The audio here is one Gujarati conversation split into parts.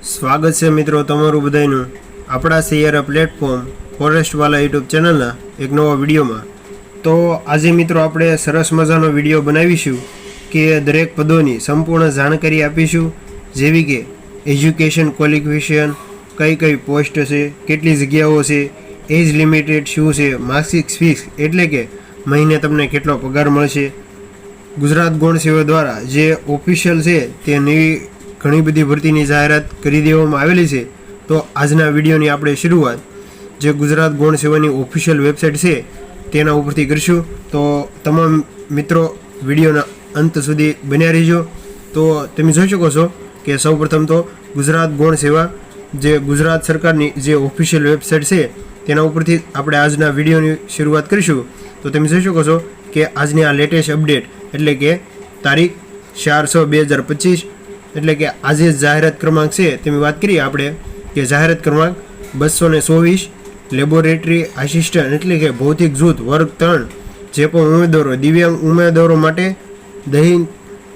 સ્વાગત છે મિત્રો તમારું બધાનું આપણા સૈયારા પ્લેટફોર્મ ફોરેસ્ટવાલા યુટ્યુબ ચેનલના એક નવા વિડીયોમાં। તો આજે મિત્રો આપણે સરસ મજાનો વિડીયો બનાવીશું કે દરેક પદોની સંપૂર્ણ જાણકારી આપીશું, જેવી કે એજ્યુકેશન ક્વોલિફિકેશન, કઈ કઈ પોસ્ટ છે, કેટલી જગ્યાઓ છે, એજ લિમિટેડ શું છે, માસિક ફીસ એટલે કે મહિને તમને કેટલો પગાર મળશે, ગુજરાત ગૌણ સેવા દ્વારા જે ઓફિશિયલ છે તે નવી ઘણી બધી ભરતીની જાહેરાત કરી દેવામાં આવેલી છે। તો આજના વિડીયોની આપણે શરૂઆત જે ગુજરાત ગૌણ સેવાની ઓફિશિયલ વેબસાઇટ છે તેના ઉપરથી કરીશું। તો તમામ મિત્રો વિડીયોના અંત સુધી બન્યા રહેજો। તો તમે જોઈ શકો છો કે સૌપ્રથમ તો ગુજરાત ગૌણ સેવા જે ગુજરાત સરકારની જે ઓફિશિયલ વેબસાઇટ છે તેના ઉપરથી આપણે આજના વિડીયોની શરૂઆત કરીશું। તો તમે જોઈ શકો છો કે આજની આ લેટેસ્ટ અપડેટ એટલે કે તારીખ 4/6/2025 એટલે કે આજે જાહેરાત ક્રમાંક છે તેની વાત કરીએ આપણે કે જાહેરાત ક્રમાંક 224 લેબોરેટરી આસિસ્ટન્ટ એટલે કે ભૌતિક જૂથ વર્ગ 3 જે પણ ઉમેદવારો દિવ્યાંગ ઉમેદવારો માટે દૈનિક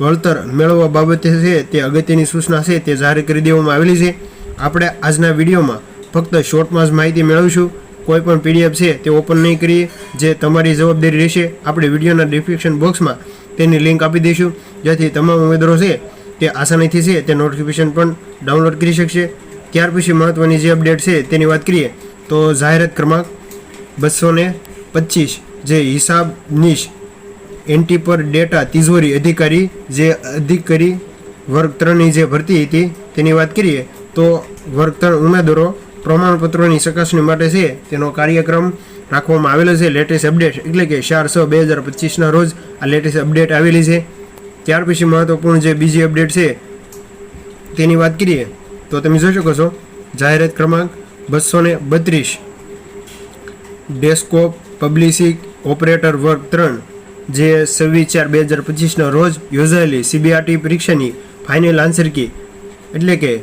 વળતર મેળવવા બાબતે છે તે અગત્યની સૂચના છે તે જાહેર કરી દેવામાં આવેલી છે। આપણે આજના વિડીયોમાં ફક્ત શોર્ટમાં જ માહિતી મેળવીશું, કોઈ પણ પીડીએફ છે તે ઓપન નહીં કરીએ, જે તમારી જવાબદારી રહેશે। આપણે વિડીયોના ડિસ્ક્રિપ્શન બોક્સમાં તેની લિંક આપી દઈશું, જેથી તમામ ઉમેદવારો છે તે આસાનીથી છે તે નોટિફિકેશન પણ ડાઉનલોડ કરી શકશે। ત્યાર પછી મહત્ત્વની જે અપડેટ છે તેની વાત કરીએ તો જાહેરાત ક્રમાંક 225 જે હિસાબનીશ એન્ટ્રી પર ડેટા તિજોરી અધિકારી જે અધિકારી વર્ગ 3ની જે ભરતી હતી તેની વાત કરીએ તો વર્ગ 3 ઉમેદવારો પ્રમાણપત્રોની ચકાસણી માટે છે તેનો કાર્યક્રમ રાખવામાં આવેલો છે। લેટેસ્ટ અપડેટ એટલે કે 4/6/2025ના રોજ આ લેટેસ્ટ અપડેટ આવેલી છે। ત્યાર પછી મહત્વપૂર્ણ જે બીજી અપડેટ છે તેની વાત કરીએ તો તમે જોઈ શકો છો જાહેરાત ક્રમાંક 232 ડેસ્કટોપ પબ્લિશિંગ ઓપરેટર વર્ગ 3 જે 26/4/2025ના રોજ યોજાયેલી CBRT પરીક્ષાની ફાઇનલ આન્સર કી એટલે કે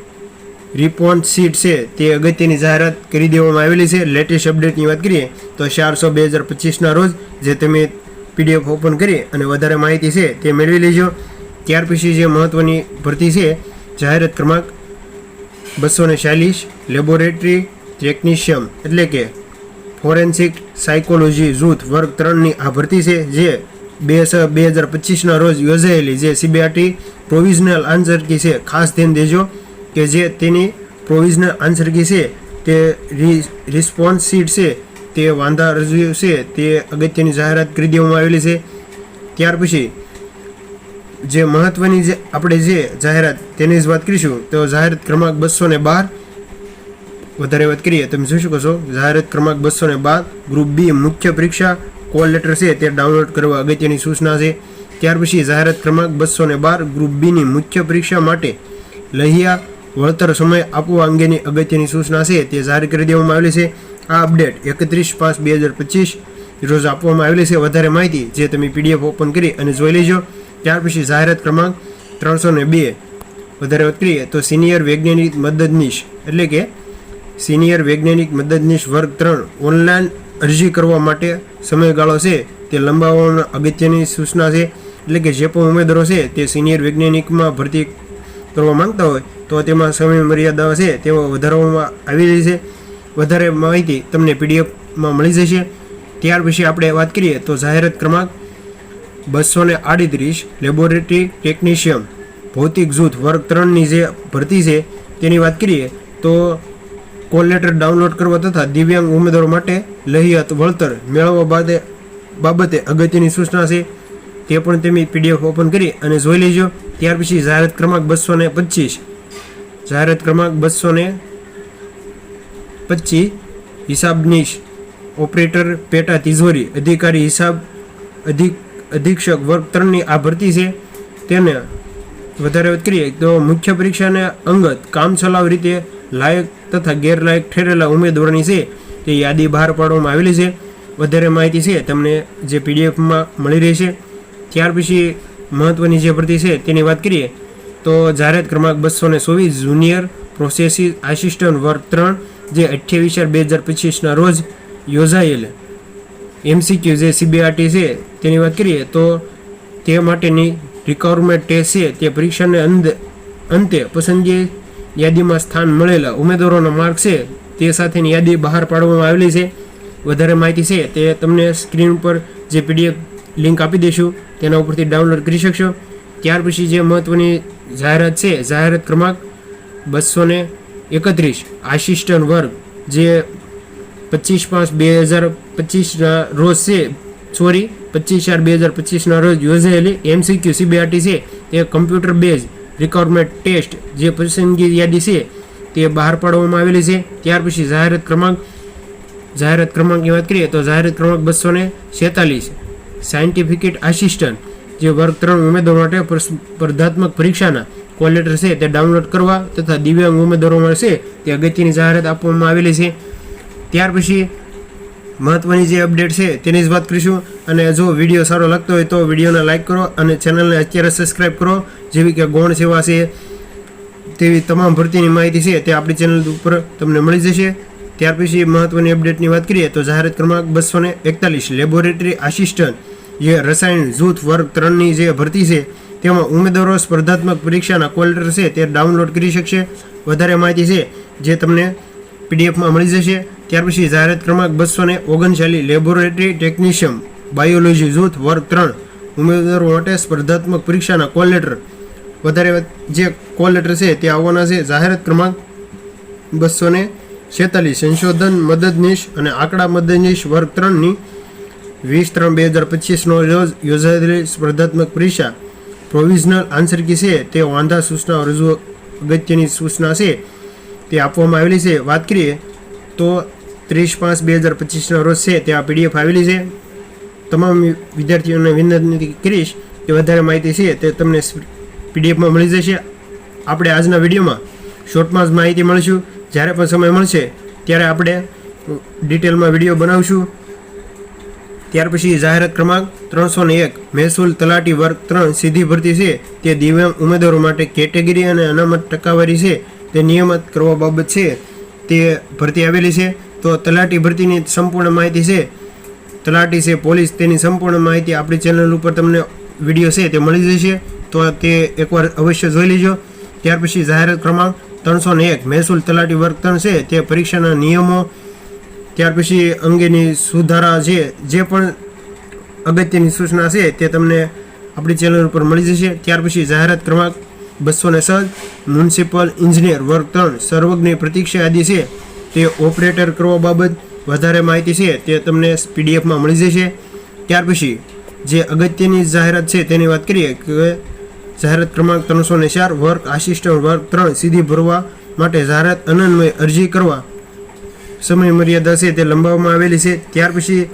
રિસ્પોન્સ શીટ છે તે અગત્યની જાહેરાત કરી દેવામાં આવેલી છે। લેટેસ્ટ અપડેટની વાત કરીએ તો 4/6/2025ના રોજ જે તમે પીડીએફ ઓપન કરી અને વધારે માહિતી છે તે મેળવી લેજો। ત્યાર પછી જે મહત્ત્વની ભરતી છે જાહેરાત ક્રમાંક 246 લેબોરેટરી ટેકનિશિયન એટલે કે ફોરેન્સિક સાયકોલોજી જૂથ વર્ગ 3ની આ ભરતી છે જે 2/6/2025ના રોજ યોજાયેલી જે CBRT પ્રોવિઝનલ આન્સર કી છે। ખાસ ધ્યાન દેજો કે જે તેની પ્રોવિઝનલ આન્સર કી છે તે રિસ્પોન્સ શીટ છે તે વાંધા રજૂ છે તે અગત્યની જાહેરાત કરી દેવામાં આવેલી છે। ત્યાર પછી જે મહત્ત્વની જે આપણે જે જાહેરાત તેની જ વાત કરીશું તો જાહેરાત ક્રમાંક 212 વધારે વાત કરીએ તમે જોઈ શકો છો જાહેરાત ક્રમાંક 212 ગ્રુપ બી મુખ્ય પરીક્ષા કોલ લેટર છે તે ડાઉનલોડ કરવા અગત્યની સૂચના છે। ત્યાર પછી જાહેરાત ક્રમાંક 212 ગ્રુપ બીની મુખ્ય પરીક્ષા માટે લહિયા વળતર સમય આપવા અંગેની અગત્યની સૂચના છે તે જાહેર કરી દેવામાં આવેલી છે। આ અપડેટ 31/5/2025 રોજ આપવામાં આવેલી છે। વધારે માહિતી જે તમે પીડીએફ ઓપન કરી અને જોઈ લેજો। ત્યાર પછી જાહેરાત ક્રમાંક 302 વધારે વાત કરીએ તો સિનિયર વૈજ્ઞાનિક મદદનીશ એટલે કે સિનિયર વૈજ્ઞાનિક મદદનીશ વર્ગ 3 ઓનલાઈન અરજી કરવા માટે સમયગાળો છે તે લંબાવવાની અગત્યની સૂચના છે। એટલે કે જે પણ ઉમેદવારો છે તે સિનિયર વૈજ્ઞાનિકમાં ભરતી કરવા માંગતા હોય તો તેમાં સમય મર્યાદા છે તેમાં વધારવામાં આવેલી છે। વધારે માહિતી તમને પીડીએફમાં મળી જશે। ત્યાર પછી આપણે વાત કરીએ તો જાહેરાત ક્રમાંક 238 લેબોરેટરી ટેકનિશિયન ભૌતિક જૂથ વર્ગ 3ની જે ભરતી છે તેની વાત કરીએ તો કોલ લેટર ડાઉનલોડ કરવા તથા દિવ્યાંગ ઉમેદવારો માટે લહિયાત વળતર મેળવવા બાબતે અગત્યની સૂચના છે તે પણ તમે પીડીએફ ઓપન કરી અને જોઈ લેજો। ત્યાર પછી જાહેરાત ક્રમાંક 225 જાહેરાત ક્રમાંક 225 હિસાબનીશ ઓપરેટર પેટા તિજોરી અધિકારી હિસાબ અધિક્ષક વર્ગ 3ની આ ભરતી છે તેને વધારે વાત કરીએ તો મુખ્ય પરીક્ષાને અંગત કામચલાઉ રીતે લાયક તથા ગેરલાયક ઠેરેલા ઉમેદવારોની છે તે યાદી બહાર પાડવામાં આવેલી છે। વધારે માહિતી છે તમને જે પીડીએફમાં મળી રહેશે। ત્યાર પછી મહત્ત્વની જે ભરતી છે તેની વાત કરીએ તો જાહેરાત ક્રમાંક 224 જુનિયર પ્રોસેસિંગ આસિસ્ટન્ટ વર્ગ 3 જે 28/4/2025ના રોજ યોજાયેલ MCQ જે CBRT છે તેની વાત કરીએ તો તે માટેની રિક્વાયરમેન્ટ ટેસ્ટ છે તે પરીક્ષાને અંતે પસંદગી યાદીમાં સ્થાન મળેલા ઉમેદવારોનો માર્ક છે તે સાથેની યાદી બહાર પાડવામાં આવેલી છે. વધારે માહિતી છે તે તમને સ્ક્રીન ઉપર જે PDF લિંક આપી દઈશું તેના ઉપરથી ડાઉનલોડ કરી શકશો. ત્યાર પછી જે મહત્વની જાહેરાત છે, જાહેરાત ક્રમાંક 231 આસિસ્ટન્ટ વર્ગ જે 25/5/2025 રોજ છે 25/4/2025 રોજ યોજાયેલી MCQ CBRT છે તે કમ્પ્યુટર બેઝ રિક્વાયરમેન્ટ ટેસ્ટ જે પસંદગી યાદી છે તે બહાર પાડવામાં આવેલી છે. ત્યાર પછી જાહેરાત ક્રમાંકની વાત કરીએ તો જાહેરાત ક્રમાંક 246 સાયન્ટિફિકેટ આસિસ્ટન્ટ જે વર્ગ 3 ઉમેદવારો માટે સ્પર્ધાત્મક પરીક્ષાના કોલ લેટર છે તે ડાઉનલોડ કરવા તથા દિવ્યાંગ ઉમેદવારો માટે છે તે અગત્યની જાહેરાત આપવામાં આવેલી છે. ત્યાર પછી મહત્વની જે અપડેટ છે તેની જ વાત કરીશું. અને જો વિડીયો સારો લાગતો હોય તો વિડીયોને લાઇક કરો અને ચેનલને અત્યારે સબસ્ક્રાઈબ કરો. જેવી કે ગૌણ સેવા છે તેવી તમામ ભરતીની માહિતી છે તે આપણી ચેનલ ઉપર તમને મળી જશે. ત્યાર પછી મહત્વની અપડેટની વાત કરીએ તો જાહેરાત ક્રમાંક 241 લેબોરેટરી આસિસ્ટન્ટ જે રસાયણ જૂથ વર્ગ 3ની જે ભરતી છે તેમાં ઉમેદવારો સ્પર્ધાત્મક પરીક્ષાના કોલ લેટર છે તે ડાઉનલોડ કરી શકશે. વધારે માહિતી છે જે તમને PDFમાં મળી જશે. ત્યાર પછી જાહેરાત ક્રમાંક 239 લેબોરેટરી ટેકનિશિયન બાયોલોજી જૂથ વર્ગ 3 ઉમેદવારો માટે સ્પર્ધાત્મક પરીક્ષાના કોલ લેટર. વધારે જે કોલ લેટર છે તે આવવાના છે. જાહેરાત ક્રમાંક 246 સંશોધન મદદનીશ અને આંકડા મદદનીશ વર્ગ 3ની 20/3/2025 રોજ યોજાયેલી સ્પર્ધાત્મક પરીક્ષા પ્રોવિઝનલ આન્સર કી છે તે વાંધા સૂચનાઓ રજૂ અગત્યની સૂચના છે તે આપવામાં આવેલી છે. વાત કરીએ તો 30/5/2025 રોજ છે તે આ PDF આવેલી છે. તમામ વિદ્યાર્થીઓને વિનંતી કરીશ કે વધારે માહિતી છે તે તમને PDFમાં મળી જશે. આપણે આજના વિડીયોમાં શોર્ટમાં જ માહિતી મળીશું. જ્યારે પણ સમય મળશે ત્યારે આપણે ડિટેલમાં વિડીયો બનાવશું. ત્યાર પછી જાહેરાત ક્રમાંક 301 મહેસૂલ તલાટી વર્ગ 3 સીધી ભરતી છે તે દિવ્યાંગ ઉમેદવારો માટે કેટેગરી અને અનામત ટકાવારી છે તે નિયમિત કરવા બાબત છે તે ભરતી આવેલી છે. તો તલાટી ભરતીની સંપૂર્ણ માહિતી છે, તલાટી છે, પોલીસ, તેની સંપૂર્ણ માહિતી આપણી ચેનલ ઉપર તમને વિડીયો છે તે મળી જશે. તો તે એકવાર અવશ્ય જોઈ લેજો. ત્યાર પછી જાહેરાત ક્રમાંક 301 મહેસૂલ તલાટી વર્ગ 3 છે તે પરીક્ષાના નિયમો ત્યાર પછી અંગેની સુધારા છે જે પણ અગત્યની સૂચના છે તે તમને આપણી ચેનલ ઉપર મળી જશે. ત્યાર પછી જાહેરાત ક્રમાંક 207 મ્યુનિસિપલ એન્જિનિયર વર્ગ 3 સર્વજ્ઞ પ્રતીક્ષા યાદી છે તે ઓપરેટર કરવા બાબત વધારે માહિતી છે તે તમને PDFમાં મળી જશે. ત્યાર પછી જે અગત્યની જાહેરાત છે તેની વાત કરીએ કે જાહેરાત ક્રમાંક 304 વર્ક આસિસ્ટન્ટ વર્ગ 3 સીધી ભરવા માટે જાહેરાત અનન્વય અરજી કરવા સમય મર્યાદા છે તે લંબાવવામાં આવેલી છે. ત્યાર પછી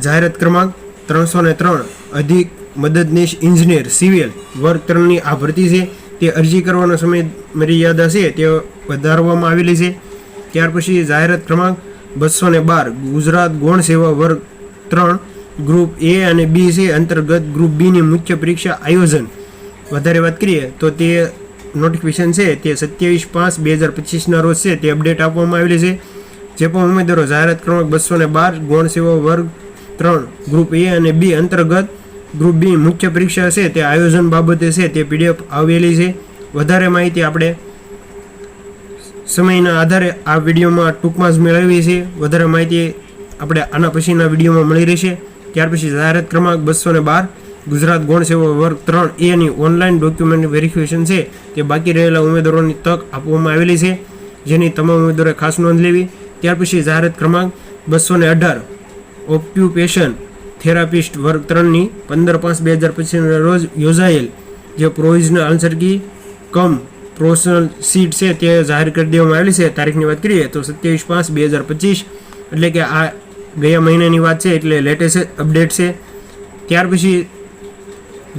જાહેરાત ક્રમાંક 303 અધિક મદદનીશ એન્જિનિયર સિવિલ વર્ગ 3ની આ ભરતી છે તે અરજી કરવાનો સમય મર્યાદા છે તે વધારવામાં આવેલી છે. ત્યાર પછી જાહેરાત ક્રમાંક 212 ગુજરાત ગૌણ સેવા વર્ગ 3 ગ્રુપ A અને B છે અંતર્ગત ગ્રુપ Bની મુખ્ય પરીક્ષા આયોજન. વધારે વાત કરીએ તો તે નોટિફિકેશન છે તે 27/5/2025 રોજ છે તે અપડેટ આપવામાં આવેલી છે. જે પણ ઉમેદવારો જાહેરાત ક્રમાંક 212 ગૌણ સેવા વર્ગ 3 ગ્રુપ A અને B અંતર્ગત ગ્રુપ B મુખ્ય પરીક્ષા છે તે આયોજન બાબતે છે તે PDF આવેલી છે. વધારે માહિતી આપણે સમયના આધારે આ વિડીયોમાં ટૂંકમાં જ મેળવી છે. વધારે માહિતી આપણે આના પછીના વિડીયોમાં મળી રહેશે. ત્યાર પછી જાહેરાત ક્રમાંક 212 ગુજરાત ગૌણ સેવા વર્ગ 3A ની ઓનલાઈન ડોક્યુમેન્ટ વેરિફિકેશન છે તે બાકી રહેલા ઉમેદવારોની તક આપવામાં આવેલી છે જેની તમામ ઉમેદવારોએ ખાસ નોંધ લેવી. ત્યાર પછી જાહેરાત ક્રમાંક 218 ઓક્યુપેશન થેરાપિસ્ટ વર્ગ 3ની 15/5/2025 રોજ યોજાયેલ જે પ્રોવિઝનલ આન્સર કી કમ પ્રોફેશનલ સીટ છે તે જાહેર કરી દેવામાં આવેલી છે. તારીખની વાત કરીએ તો 27/5/2025 એટલે કે આ ગયા મહિનાની વાત છે એટલે લેટેસ્ટ અપડેટ છે. ત્યાર પછી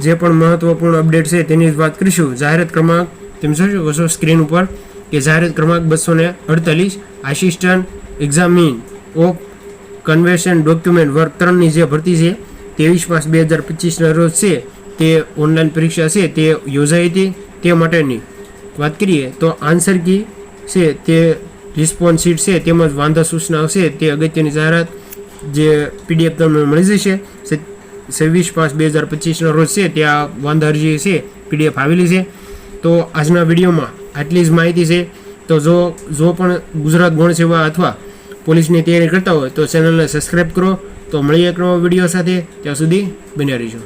જે પણ મહત્વપૂર્ણ અપડેટ છે તેની વાત કરીશું. જાહેરાત ક્રમાંક તમે જોઈ શકો છો સ્ક્રીન ઉપર કે જાહેરાત ક્રમાંક 248 assistant examine of convention document વર્ગ 3ની જે ભરતી છે 23/5/2025 રોજ છે તે ઓનલાઈન પરીક્ષા છે તે યોજાઈ હતી. તે માટેની વાત કરીએ તો આન્સર કી છે તે રિસ્પોન્સ શીટ છે તેમજ વાંધા સૂચનાઓ છે તે અગત્યની જાહેરાત જે PDF તમને મળી જશે. 26/5/2025 રોજ છે ત્યાં વાંધા અરજી છે PDF આવેલી છે. તો આજના વિડીયોમાં આટલી જ માહિતી છે. તો જો પણ ગુજરાત ગૌણ સેવા અથવા પોલીસની તૈયારી કરતા હોય તો ચેનલને સબસ્ક્રાઈબ કરો. તો મળીએ એક નવા વિડીયો સાથે. ત્યાં સુધી બન્યા રહીજો.